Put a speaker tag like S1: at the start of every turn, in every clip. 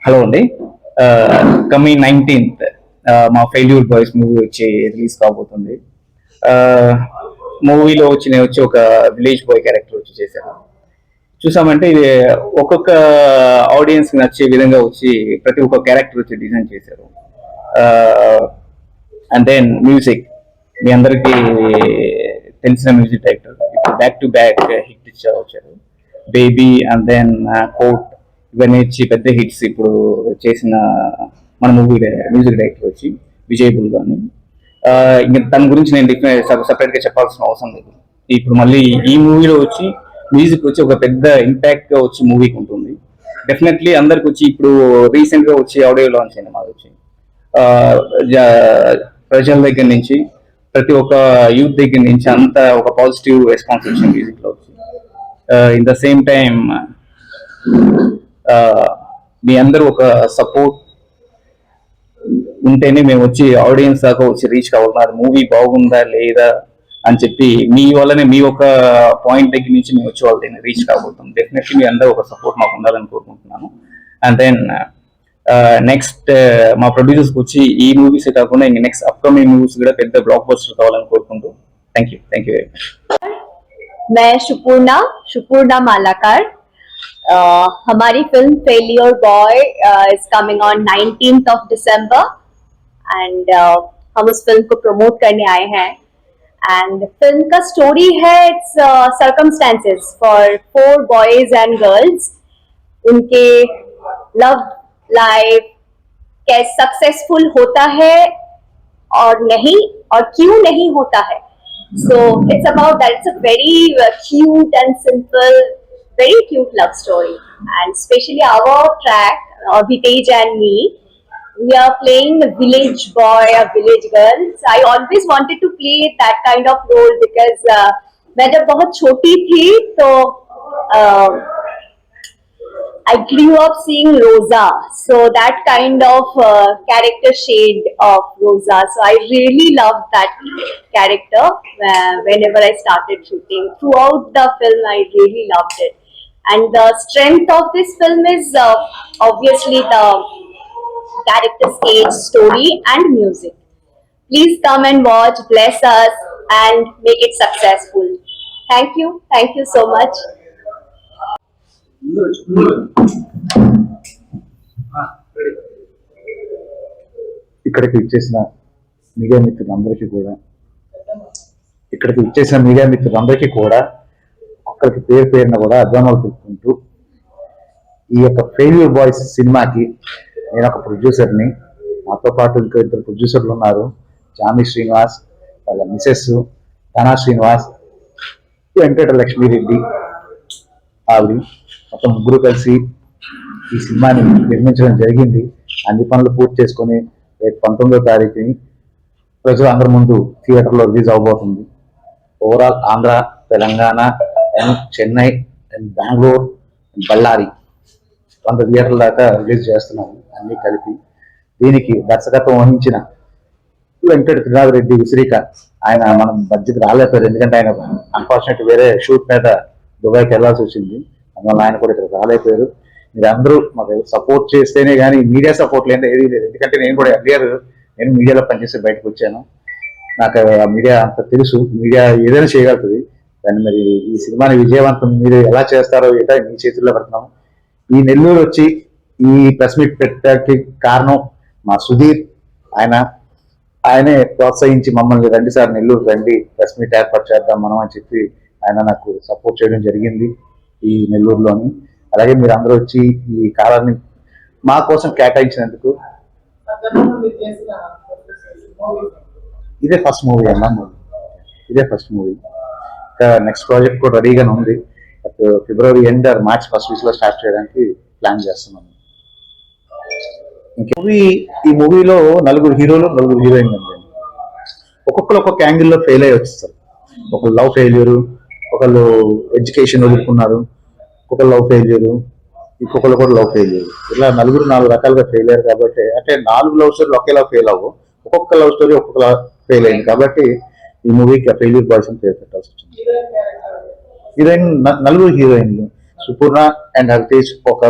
S1: Hello అండి. Coming 19th మా failure boys movie వచ్చి రిలీజ్ కాబోతుంది. మూవీలో వచ్చి ఒక విలేజ్ బాయ్ క్యారెక్టర్ వచ్చి చేశాను. చూసామంటే ఇది ఒక్కొక్క ఆడియన్స్ నచ్చే విధంగా వచ్చి ప్రతి ఒక్క క్యారెక్టర్ వచ్చి డిజైన్ చేశారు. అండ్ దెన్ మ్యూజిక్ మీ అందరికీ తెలిసిన మ్యూజిక్ డైరెక్టర్ ఇప్పుడు బ్యాక్ టు బ్యాక్ హిట్ వచ్చారు. బేబీ అండ్ దెన్ కోట్ ఇవన్నీ వచ్చి పెద్ద హిట్స్ ఇప్పుడు చేసిన మన మూవీ మ్యూజిక్ డైరెక్టర్ వచ్చి విజయ్ బుల్గాని. ఇంకా దాని గురించి నేను సపరేట్ గా చెప్పాల్సిన అవసరం లేదు. ఇప్పుడు మళ్ళీ ఈ మూవీలో వచ్చి మ్యూజిక్ వచ్చి ఒక పెద్ద ఇంపాక్ట్ గా వచ్చి మూవీకి ఉంటుంది. డెఫినెట్లీ అందరికి వచ్చి ఇప్పుడు రీసెంట్ గా వచ్చి ఆడియో లాంచ్ అయింది మాది వచ్చి ప్రజల దగ్గర నుంచి ప్రతి ఒక్క యూత్ దగ్గర నుంచి అంత ఒక పాజిటివ్ రెస్పాన్స్ వచ్చింది మ్యూజిక్ లో వచ్చి. ఇన్ ద సేమ్ టైం మీ అందరూ ఒక సపోర్ట్ ఉంటేనే మేము వచ్చి ఆడియన్స్ దాకా వచ్చి రీచ్ కావాలి. మూవీ బాగుందా లేదా అని చెప్పి మీ వల్లనే మీ ఒక పాయింట్ దగ్గర నుంచి మేము వచ్చి వాళ్ళని రీచ్ కాబోతాం. డెఫినెట్లీ మీ అందరూ ఒక సపోర్ట్ మాకు ఉండాలని కోరుకుంటున్నాను. అండ్ దెన్ నెక్స్ట్ మా ప్రొడ్యూసర్స్కి వచ్చి ఈ మూవీస్ కాకుండా ఇంక నెక్స్ట్ అప్కమింగ్ మూవీస్ కూడా పెద్ద బ్లాక్ బస్టర్ కావాలని కోరుకుంటూ థ్యాంక్ యూ వెరీ మచ్.
S2: मैं शुपूर्णा मालाकार. हमारी film failure boy is coming on 19th of December and हम उस फिल्म को प्रमोट करने आए हैं. एंड फिल्म का स्टोरी है it's circumstances for 4 boys and girls. उनके लव लाइफ कैसे सक्सेसफुल होता है और नहीं और क्यों नहीं होता है. So it's about that. It's a very cute and simple, very cute love story. And especially our track, Abhitej and me, we are playing a village boy, a village girl. So I always wanted to play that kind of role because मैं जब बहुत छोटी थी तो I grew up seeing Rosa, so that kind of character shade of Rosa. So I really loved that character whenever I started shooting. Throughout the film, I really loved it. And the strength of this film is obviously the character stage, story and music. Please come and watch, bless us and make it successful. Thank you so much.
S3: ఇక్కడికి ఇచ్చేసిన media మిత్రులందరికీ కూడా ఒక్కరికి పేరున కూడా అభిమానాలు తెలుపుకుంటూ ఈ యొక్క ఫెయిల్యూర్ బాయ్స్ సినిమాకి నేను ఒక ప్రొడ్యూసర్ని. నాతో పాటు ఇంకా 2 ప్రొడ్యూసర్లు ఉన్నారు. జామి శ్రీనివాస్, వాళ్ళ మిసెస్ ధనా శ్రీనివాస్, వెంకట లక్ష్మీరెడ్డి ఆవిడ, మొత్తం 3 కలిసి ఈ సినిమాని నిర్మించడం జరిగింది. అన్ని పనులు పూర్తి చేసుకొని రేపు 19వ తారీఖుని ప్రజలు అందరి ముందు థియేటర్లో రిలీజ్ అవబోతుంది. Overall Andhra, Telangana and Chennai and Bengaluru and Ballari 100 థియేటర్ల దాకా రిలీజ్ చేస్తున్నాము అన్నీ కలిపి. దీనికి దర్శకత్వం వహించిన వెంకట త్రినాథరెడ్డి విసిరిక, ఆయన మనం బడ్జెట్ రాలేకపోయారు ఎందుకంటే ఆయన అన్ఫార్చునేట్ వేరే షూట్ మీద దుబాయ్కి వెళ్ళాల్సి వచ్చింది. అందువల్ల ఆయన కూడా ఇక్కడ రాలేకపోయారు. మీరు అందరూ మాకు సపోర్ట్ చేస్తేనే కానీ మీడియా సపోర్ట్ లేదా ఏదీ లేదు. ఎందుకంటే నేను కూడా ఎర్లియర్ నేను మీడియాలో పనిచేసి బయటకు వచ్చాను. నాకు ఆ మీడియా అంత తెలుసు. మీడియా ఏదైనా చేయగలుగుతుంది. దాన్ని మరి ఈ సినిమాని విజయవంతం మీరు ఎలా చేస్తారో ఏటో మీ చేతుల్లో పెడుతున్నాము. ఈ నెల్లూరు వచ్చి ఈ ప్రెస్ మీట్ పెట్టడానికి కారణం మా సుధీర్. ఆయనే ప్రోత్సహించి మమ్మల్ని రండి సార్ నెల్లూరు రండి, ప్రెస్ మీట్ ఏర్పాటు చేద్దాం మనం అని చెప్పి ఆయన నాకు సపోర్ట్ చేయడం జరిగింది ఈ నెల్లూరులోని. అలాగే మీరు అందరూ వచ్చి ఈ కాలాన్ని మా కోసం కేటాయించినందుకు. ఇదే ఫస్ట్ మూవీ అమ్మా, ఇదే ఫస్ట్ మూవీ. ఇంకా నెక్స్ట్ ప్రాజెక్ట్ కూడా రెడీగానే ఉంది. But February end are March first week లో స్టార్ట్ చేయడానికి ప్లాన్ చేస్తున్నాను. ఈ మూవీలో 4 హీరోలు 4 హీరోయిన్లు ఉంది. ఒక్కొక్కరు ఒక్కొక్క యాంగిల్లో ఫెయిల్ అయ్యి వచ్చేస్తారు. ఒకళ్ళు లవ్ ఫెయిల్యూరు, ఒకళ్ళు ఎడ్యుకేషన్ వదులుకున్నారు, ఒకళ్ళు లవ్ ఫెయిల్యూరు, ఇంకొకళ్ళు కూడా లవ్ ఫెయిల్యూరు. ఇలా 4 రకాలుగా ఫెయిల్ అయ్యారు. కాబట్టి అంటే 4 లవ్ స్టోరీలు ఒకేలా ఫెయిల్ అవ్వవు. ఒక్కొక్క లవ్ స్టోరీ ఒక్కొక్కలా ఫెయిల్ అయింది. కాబట్టి ఈ మూవీకి ఫెయిల్యూర్ బాయ్స్ అని పేరు పెట్టాల్సి వచ్చింది. హీరోయిన్ 4 హీరోయిన్లు. సుపూర్ణ అండ్ హరితేజ్ ఒక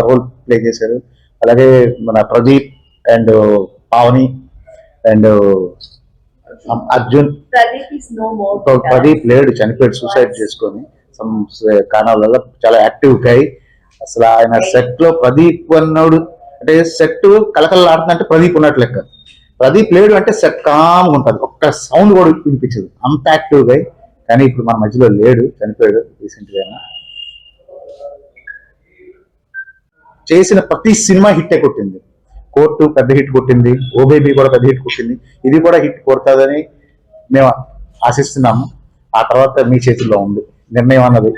S3: రోల్ ప్లే చేశారు. అలాగే మన Pradeep and Pavani and Arjun.
S2: Pradeep is no more.
S3: Pradeep లేడు, చనిపోయాడు సూసైడ్ చేసుకొని సమ్ కారణాల వల్ల. చాలా యాక్టివ్ గై అసలు. ఆయన సెట్ లో ప్రదీప్ అన్నాడు అంటే సెట్ కలకలలాడుతుందంటే ప్రదీప్ ఉన్నట్టు లెక్క. ప్రదీప్ లేడు అంటే సెట్ కామ్గా ఉంటుంది, ఒక్క సౌండ్ కూడా వినిపించదు, అంత యాక్టివ్ గై. కానీ ఇప్పుడు మన మధ్యలో లేడు, చనిపోయాడు రీసెంట్ గా. చేసిన ప్రతి సినిమా హిట్టే కొట్టింది. కోర్టు పెద్ద హిట్ కొట్టింది, ఓ బేబీ కూడా పెద్ద హిట్ కొట్టింది, ఇది కూడా హిట్ కొడుతుందని మేము ఆశిస్తున్నాము. ఆ తర్వాత మీ చేతుల్లో ఉంది నిర్ణయం అన్నది.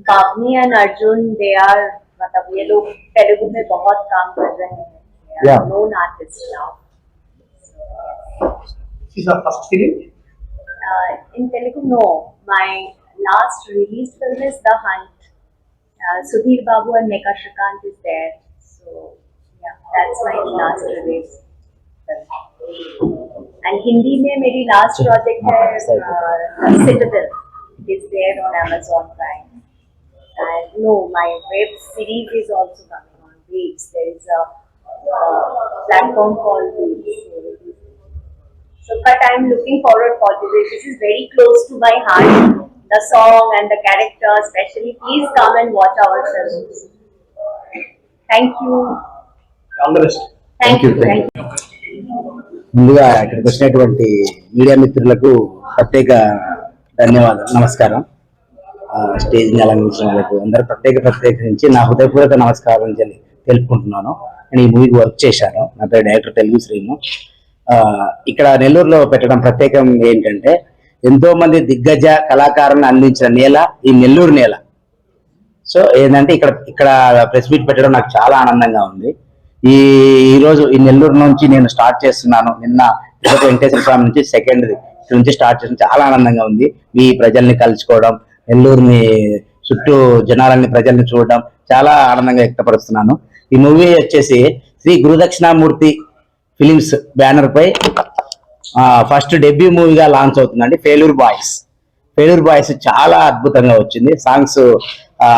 S2: पावनी एंड अर्जुन दे आर मतलब ये लोग तेलुगु में बहुत काम कर रहे हैं.
S3: Yeah.
S2: Known artists now.
S4: Is the first film?
S2: In Telugu, no. My last released film is The Hunt. Sudhir Babu and Meka Shrikant is there. So yeah, that's my last release film. And Hindi में मेरी last project है Citadel. It is there on Amazon Prime. And no, my web series is also coming on Waves. There is a platform called Waves. So, but I am looking forward for this. This is very close to my heart. The song and the character, especially. Please come and watch our films. Thank you.
S4: All the best.
S2: Thank you.
S3: Thank
S2: Thank you.
S5: ముందుగా ఇక్కడికి వచ్చినటువంటి media మిత్రులకు ప్రత్యేక ధన్యవాదాలు, నమస్కారం. స్టేజ్ని అలంకరించిన వాళ్ళకు అందరూ ప్రత్యేకించి నా హృదయపూర్వక నమస్కారం తెలుపుకుంటున్నాను. నేను ఈ మూవీకి వర్క్ చేశాను. నా పేరు డైరెక్టర్ తెలుగు శ్రీను. ఇక్కడ నెల్లూరులో పెట్టడం ప్రత్యేకం ఏంటంటే ఎంతో మంది దిగ్గజ కళాకారులను అందించిన నేల ఈ నెల్లూరు నేల. సో ఏంటంటే ఇక్కడ ప్రెస్ మీట్ పెట్టడం నాకు చాలా ఆనందంగా ఉంది. ఈరోజు ఈ నెల్లూరు నుంచి నేను స్టార్ట్ చేస్తున్నాను. నిన్న తిరుపతి వెంకటేశ్వర స్వామి నుంచి సెకండ్ది నుంచి స్టార్ట్ చేసిన చాలా ఆనందంగా ఉంది. మీ ప్రజల్ని కలుసుకోవడం, నెల్లూరుని చుట్టూ జనాలని ప్రజల్ని చూడడం చాలా ఆనందంగా వ్యక్తపరుస్తున్నాను. ఈ మూవీ వచ్చేసి శ్రీ గురుదక్షిణామూర్తి ఫిలిమ్స్ బ్యానర్ పై ఫస్ట్ డెబ్యూ మూవీగా లాంచ్ అవుతుందండి. ఫెయిల్యూర్ బాయ్స్ చాలా అద్భుతంగా వచ్చింది. సాంగ్స్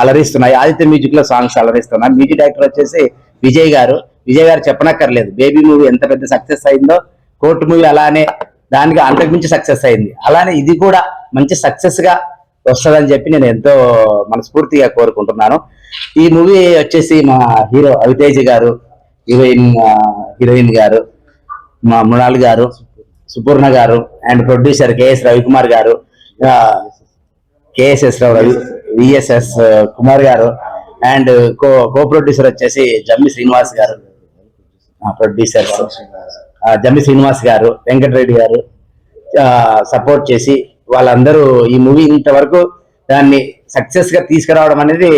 S5: అలరిస్తున్నాయి. ఆదిత్య మ్యూజిక్ లో సాంగ్స్ అలరిస్తున్నాయి. మ్యూజిక్ డైరెక్టర్ వచ్చేసి విజయ్ గారు చెప్పనక్కర్లేదు. బేబీ మూవీ ఎంత పెద్ద సక్సెస్ అయిందో, కోర్టు మూవీ అలానే దానికి అంతకుమించి సక్సెస్ అయింది. అలానే ఇది కూడా మంచి సక్సెస్ గా వస్తుందని చెప్పి నేను ఎంతో మనస్ఫూర్తిగా కోరుకుంటున్నాను. ఈ మూవీ వచ్చేసి మా హీరో అవితేజ్ గారు, హీరోయిన్ గారు మా మృణాల్ గారు, సుపూర్ణ గారు అండ్ ప్రొడ్యూసర్ కేఎస్ రవికుమార్ గారు, కేఎస్ఎస్ విఎస్ఎస్ కుమార్ గారు అండ్ కో ప్రొడ్యూసర్ వచ్చేసి జమ్మి శ్రీనివాస్ గారు, ప్రొడ్యూసర్ జమ్మి శ్రీనివాస్ గారు, వెంకటరెడ్డి గారు సపోర్ట్ చేసి వాళ్ళందరూ ఈ మూవీ ఇంతవరకు దాన్ని సక్సెస్ గా తీసుకురావడం అనేది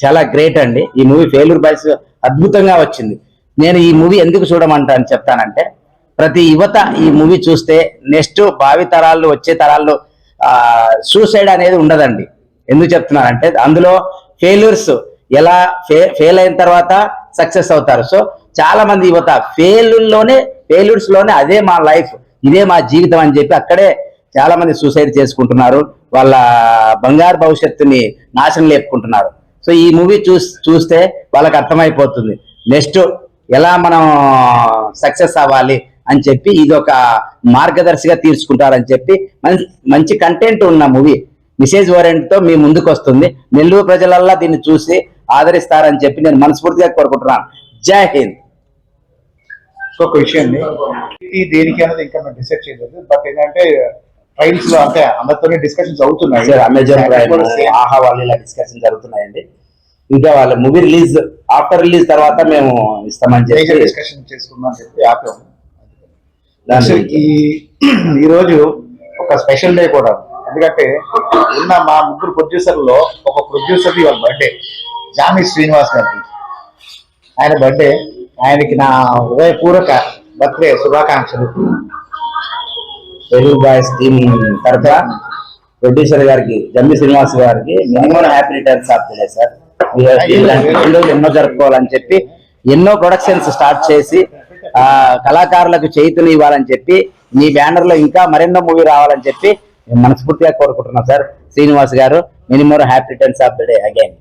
S5: చాలా గ్రేట్ అండి. ఈ మూవీ ఫెయిల్యూర్ బాయ్స్ అద్భుతంగా వచ్చింది. నేను ఈ మూవీ ఎందుకు చూడమంటాను చెప్తానంటే, ప్రతి యువత ఈ మూవీ చూస్తే నెక్స్ట్ భావి తరాలు వచ్చే తరాల్లో సూసైడ్ అనేది ఉండదండి. ఎందుకు చెప్తున్నానంటే అందులో ఫెయిల్యూర్స్ ఎలా ఫెయిల్ అయిన తర్వాత సక్సెస్ అవుతారు. సో చాలా మంది యువత ఫెయిల్యూర్స్ లోనే అదే మా లైఫ్, ఇదే మా జీవితం అని చెప్పి అక్కడే చాలా మంది సూసైడ్ చేసుకుంటున్నారు. వాళ్ళ బంగారు భవిష్యత్తుని నాశనం లేపుకుంటున్నారు. సో ఈ మూవీ చూస్తే వాళ్ళకి అర్థమైపోతుంది నెక్స్ట్ ఎలా మనం సక్సెస్ అవ్వాలి అని చెప్పి ఇది ఒక మార్గదర్శిగా తీర్చుకుంటారని చెప్పి మంచి కంటెంట్ ఉన్న మూవీ, మెసేజ్ ఓరియంట్ తో మీ ముందుకు వస్తుంది. నెల్లూరు ప్రజలల్లా దీన్ని చూసి ఆదరిస్తారని చెప్పి నేను మనస్ఫూర్తిగా కోరుకుంటున్నాను. జై హింద్.
S3: ఇంకొక విషయం దేనికి అనేది ఇంకా మేము డిసైడ్ చేయలేదు. బట్ ఏంటంటే ట్రైల్స్ లో అంటే అందరితోనే డిస్కషన్స్ అవుతున్నాయి.
S5: అమెజాన్ ప్రైమ్, ఆహా వాళ్ళు ఇలా డిస్కషన్ జరుగుతున్నాయండి. ఇంకా వాళ్ళ మూవీ ఆఫ్టర్ రిలీజ్ తర్వాత మేము ఇస్తామని చెప్పి
S3: డిస్కషన్ చేసుకుందాం అని చెప్పి ఆపాము. ఈ రోజు ఒక స్పెషల్ డే కూడా, ఎందుకంటే ఉన్న మా ముగ్గురు ప్రొడ్యూసర్లో ఒక ప్రొడ్యూసర్ వాళ్ళ బర్త్డే, జామి శ్రీనివాస్ గారి ఆయన బర్త్డే. ఆయనకి నా హృదయపూర్వక బర్త్డే శుభాకాంక్షలు.
S5: తెలుగు బాయ్స్ టీమ్ తరఫున ప్రొడ్యూసర్ గారికి, జమ్మి శ్రీనివాస్ గారికి minimum happy returns of the day sir. ఎన్నో జరుపుకోవాలని చెప్పి ఎన్నో ప్రొడక్షన్స్ స్టార్ట్ చేసి కళాకారులకు చేతులు ఇవ్వాలని చెప్పి మీ బ్యానర్ లో ఇంకా మరెన్నో మూవీ రావాలని చెప్పి మనస్ఫూర్తిగా కోరుకుంటున్నాం సార్. శ్రీనివాస్ గారు, minimum happy returns of the day again.